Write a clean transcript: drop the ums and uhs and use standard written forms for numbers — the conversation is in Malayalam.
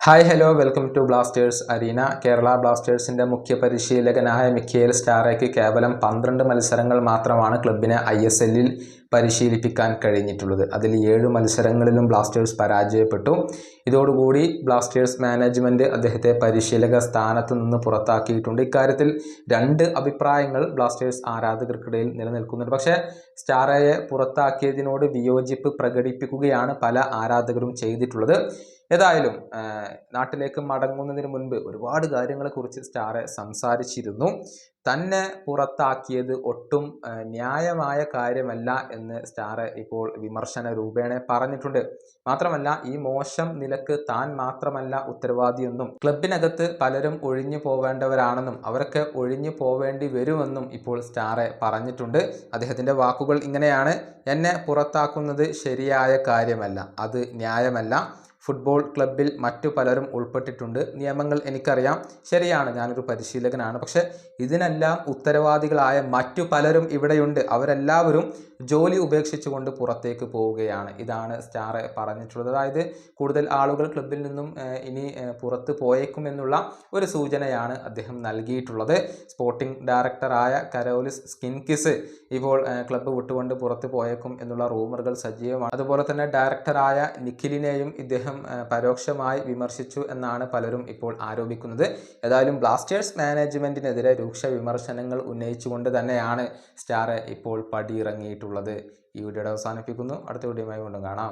Hi hello welcome to Blasters arena. Kerala ബ്ലാസ്റ്റേഴ്സിന്റെ മുഖ്യ പരിശീലകനായ മിഖേൽ സ്റ്റാറയ്ക്ക് കേവലം 12 മത്സരങ്ങൾ മാത്രമാണ് ക്ലബിനെ ISLൽ പരിശീലിപ്പിക്കാൻ കഴിഞ്ഞിട്ടുള്ളത്. അതിൽ 7 മത്സരങ്ങളിലും ബ്ലാസ്റ്റേഴ്സ് പരാജയപ്പെട്ടു. ഇതോടുകൂടി ബ്ലാസ്റ്റേഴ്സ് മാനേജ്മെന്റ് അദ്ദേഹത്തെ പരിശീലക സ്ഥാനത്ത് നിന്ന് പുറത്താക്കിയിട്ടുണ്ട്. ഇക്കാര്യത്തിൽ 2 അഭിപ്രായങ്ങൾ ബ്ലാസ്റ്റേഴ്സ് ആരാധകർക്കിടയിൽ നിലനിൽക്കുന്നുണ്ട്. പക്ഷേ സ്റ്റാറയെ പുറത്താക്കിയതിനോട് വിയോജിപ്പ് പ്രകടിപ്പിക്കുകയാണ് പല ആരാധകരും ചെയ്തിട്ടുള്ളത്. ഏതായാലും നാട്ടിലേക്ക് മടങ്ങുന്നതിന് മുൻപ് ഒരുപാട് കാര്യങ്ങളെക്കുറിച്ച് സ്റ്റാറെ സംസാരിച്ചിരുന്നു. തന്നെ പുറത്താക്കിയത് ഒട്ടും ന്യായമായ കാര്യമല്ല എന്ന് സ്റ്റാറെ ഇപ്പോൾ വിമർശന രൂപേണ പറഞ്ഞിട്ടുണ്ട്. മാത്രമല്ല, ഈ മോശം നിലക്ക് താൻ മാത്രമല്ല ഉത്തരവാദിയെന്നും ക്ലബിനകത്ത് പലരും ഒഴിഞ്ഞു പോവേണ്ടവരാണെന്നും അവരൊക്കെ ഒഴിഞ്ഞു പോവേണ്ടി വരുമെന്നും ഇപ്പോൾ സ്റ്റാറെ പറഞ്ഞിട്ടുണ്ട്. അദ്ദേഹത്തിൻ്റെ വാക്കുകൾ ഇങ്ങനെയാണ്: എന്നെ പുറത്താക്കുന്നത് ശരിയായ കാര്യമല്ല, അത് ന്യായമല്ല. ഫുട്ബോൾ ക്ലബിൽ മറ്റു പലരും ഉൾപ്പെട്ടിട്ടുണ്ട്. നിയമങ്ങൾ എനിക്കറിയാം. ശരിയാണ്, ഞാനൊരു പരിശീലകനാണ്. പക്ഷെ ഇതിനെല്ലാം ഉത്തരവാദികളായ മറ്റു പലരും ഇവിടെയുണ്ട്. അവരെല്ലാവരും ജോലി ഉപേക്ഷിച്ചുകൊണ്ട് പുറത്തേക്ക് പോവുകയാണ്. ഇതാണ് സ്റ്റാറെ പറഞ്ഞിട്ടുള്ളത്. അതായത് കൂടുതൽ ആളുകൾ ക്ലബിൽ നിന്നും ഇനി പുറത്ത് പോയേക്കുമെന്നുള്ള ഒരു സൂചനയാണ് അദ്ദേഹം നൽകിയിട്ടുള്ളത്. സ്പോർട്ടിംഗ് ഡയറക്ടറായ കരോലിസ് സ്കിൻകിസ് ഇപ്പോൾ ക്ലബ്ബ് വിട്ടുകൊണ്ട് പുറത്ത് പോയേക്കും എന്നുള്ള റൂമറുകൾ സജീവമാണ്. അതുപോലെ തന്നെ ഡയറക്ടറായ നിഖിലിനെയും ഇദ്ദേഹം പരോക്ഷമായി വിമർശിച്ചു എന്നാണ് പലരും ഇപ്പോൾ ആരോപിക്കുന്നത്. ഏതായാലും ബ്ലാസ്റ്റേഴ്സ് മാനേജ്മെന്റിനെതിരെ രൂക്ഷ വിമർശനങ്ങൾ ഉന്നയിച്ചുകൊണ്ട് തന്നെയാണ് സ്റ്റാറെ ഇപ്പോൾ പടിയിറങ്ങിയിട്ടുള്ളത്. ഈ വീഡിയോയുടെ അവസാനിപ്പിക്കുന്നു. അടുത്ത വീഡിയോയുമായി വീണ്ടും കാണാം.